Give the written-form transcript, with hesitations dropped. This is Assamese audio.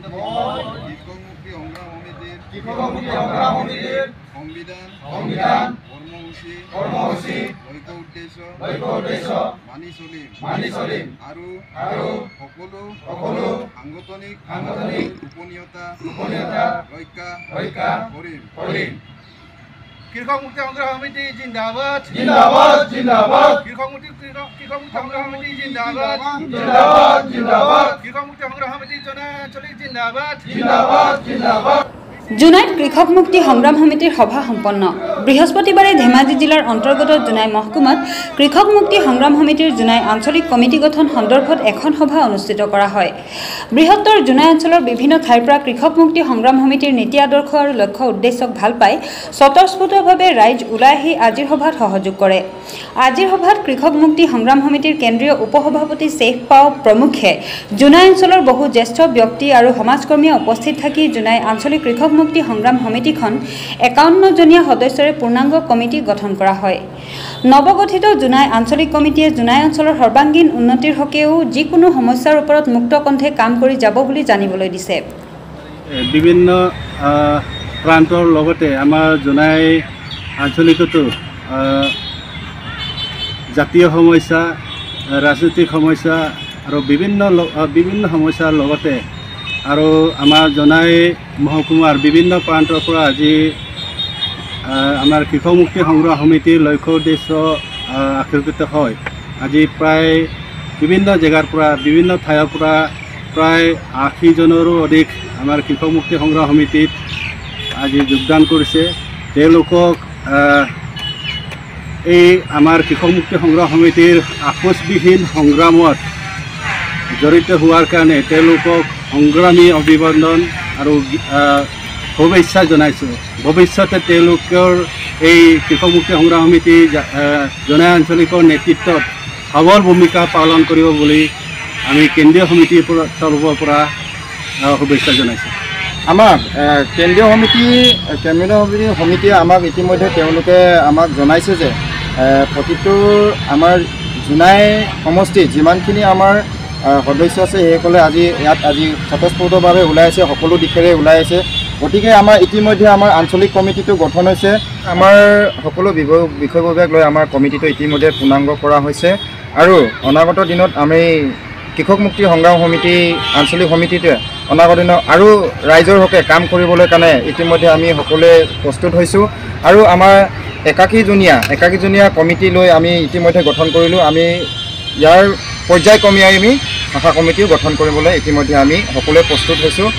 কৃষক মুক্তি সংগ্ৰাম সমিতিৰ সংবিধান কৰ্মসূচি লক্ষ্য উদ্দেশ্য মানি চলিম আৰু সকলো সাংগঠনিক গোপনীয়তা ৰক্ষা কৰিম। কৃষক মুক্তি সংগ্রাম সমিতি জিন্দাবাদ কৃষক মুক্তি সংগ্রাম সমিতি জিন্দাবাদ কৃষক মুক্তি সংগ্রাম সমিতি জনাঞ্চলিক জিন্দাবাদ। জোনাইত কৃষক মুক্তি সংগ্রাম সমিতিৰ সভা সম্পন্ন। বৃহস্পতিবাৰে ধেমাজি জিলাৰ অন্তৰ্গত জোনাই মহকুমাত কৃষক মুক্তি সংগ্ৰাম সমিতিৰ জোনাই আঞ্চলিক কমিটি গঠন সন্দৰ্ভত এখন সভা অনুষ্ঠিত কৰা হয়। বৃহত্তৰ জোনাই অঞ্চলৰ বিভিন্ন ঠাইৰ পৰা কৃষক মুক্তি সংগ্ৰাম সমিতিৰ নীতি আদৰ্শ আৰু লক্ষ্য উদ্দেশ্যক ভাল পাই স্বতঃস্ফূৰ্তভাৱে ৰাইজ ওলাই আহি আজিৰ সভাত সহযোগ কৰে। আজিৰ সভাত কৃষক মুক্তি সংগ্ৰাম সমিতিৰ কেন্দ্ৰীয় উপসভাপতি শ্বেখ পাও প্ৰমুখ্যে জোনাই অঞ্চলৰ বহু জ্যেষ্ঠ ব্যক্তি আৰু সমাজকৰ্মীয়ে উপস্থিত থাকি জোনাই আঞ্চলিক কৃষক মুক্তি সংগ্ৰাম সমিতিখন ৫১জনীয়া সদস্যৰে পূৰ্ণাংগ কমিটি গঠন কৰা হয়। নৱগঠিত জোনাই আঞ্চলিক কমিটিয়ে জোনাই অঞ্চলৰ সৰ্বাংগীন উন্নতিৰ হকেও যিকোনো সমস্যাৰ ওপৰত মুক্ত কণ্ঠে কাম কৰি যাব বুলি জানিবলৈ দিছে। বিভিন্ন প্ৰান্তৰ লগতে আমাৰ জোনাই আঞ্চলিকতো জাতীয় সমস্যা, ৰাজনৈতিক সমস্যা আৰু বিভিন্ন সমস্যাৰ লগতে আৰু আমাৰ জোনাই মহকুমাৰ বিভিন্ন প্ৰান্তৰ পৰা আজি আমাৰ কৃষক মুক্তি সংগ্ৰাম সমিতিৰ লক্ষ্য উদ্দেশ্য আশীৰ্ষিত হয়। আজি প্ৰায় বিভিন্ন জেগাৰ পৰা বিভিন্ন ঠাইৰ পৰা প্ৰায় ৮০জনৰো অধিক আমাৰ কৃষক মুক্তি সংগ্ৰাম সমিতিত আজি যোগদান কৰিছে। তেওঁলোকক এই আমাৰ কৃষক মুক্তি সংগ্ৰাম সমিতিৰ আপোচবিহীন সংগ্ৰামত জড়িত হোৱাৰ কাৰণে তেওঁলোকক সংগ্ৰামী অভিনন্দন আৰু শুভেচ্ছা জনাইছোঁ। ভৱিষ্যতে তেওঁলোকৰ এই কৃষক মুক্তি সংগ্ৰাম সমিতি জোনাই আঞ্চলিকৰ নেতৃত্বত সবল ভূমিকা পালন কৰিব বুলি আমি কেন্দ্ৰীয় সমিতিৰ তৰফৰ পৰা শুভেচ্ছা জনাইছোঁ। আমাক কেন্দ্ৰীয় সমিতিয়ে আমাক ইতিমধ্যে তেওঁলোকে আমাক জনাইছে যে প্ৰতিটো আমাৰ জোনাই সমষ্টিত যিমানখিনি আমাৰ সদস্য আছে সেইসকলে ইয়াত স্বতঃস্ফূৰ্তভাৱে ওলাই আছে, সকলো দিশেৰে ওলাই আছে। গতিকে আমাৰ ইতিমধ্যে আমাৰ আঞ্চলিক কমিটিটো গঠন হৈছে। আমাৰ সকলো বিষয়ববীয়াক লৈ আমাৰ কমিটিটো ইতিমধ্যে পূৰ্ণাংগ কৰা হৈছে আৰু অনাগত দিনত আমি কৃষক মুক্তি সংগ্ৰাম সমিতি আঞ্চলিক সমিতিটোৱে অনাগত দিনত আৰু ৰাইজৰ হকে কাম কৰিবলৈ কাৰণে ইতিমধ্যে আমি সকলোৱে প্ৰস্তুত হৈছোঁ আৰু আমাৰ একাকীজনীয়া কমিটি লৈ আমি ইতিমধ্যে গঠন কৰিলোঁ। আমি ইয়াৰ পৰ্যায়ক্ৰমে আমি শাখা কমিটিও গঠন কৰিবলৈ ইতিমধ্যে আমি সকলোৱে প্ৰস্তুত হৈছোঁ।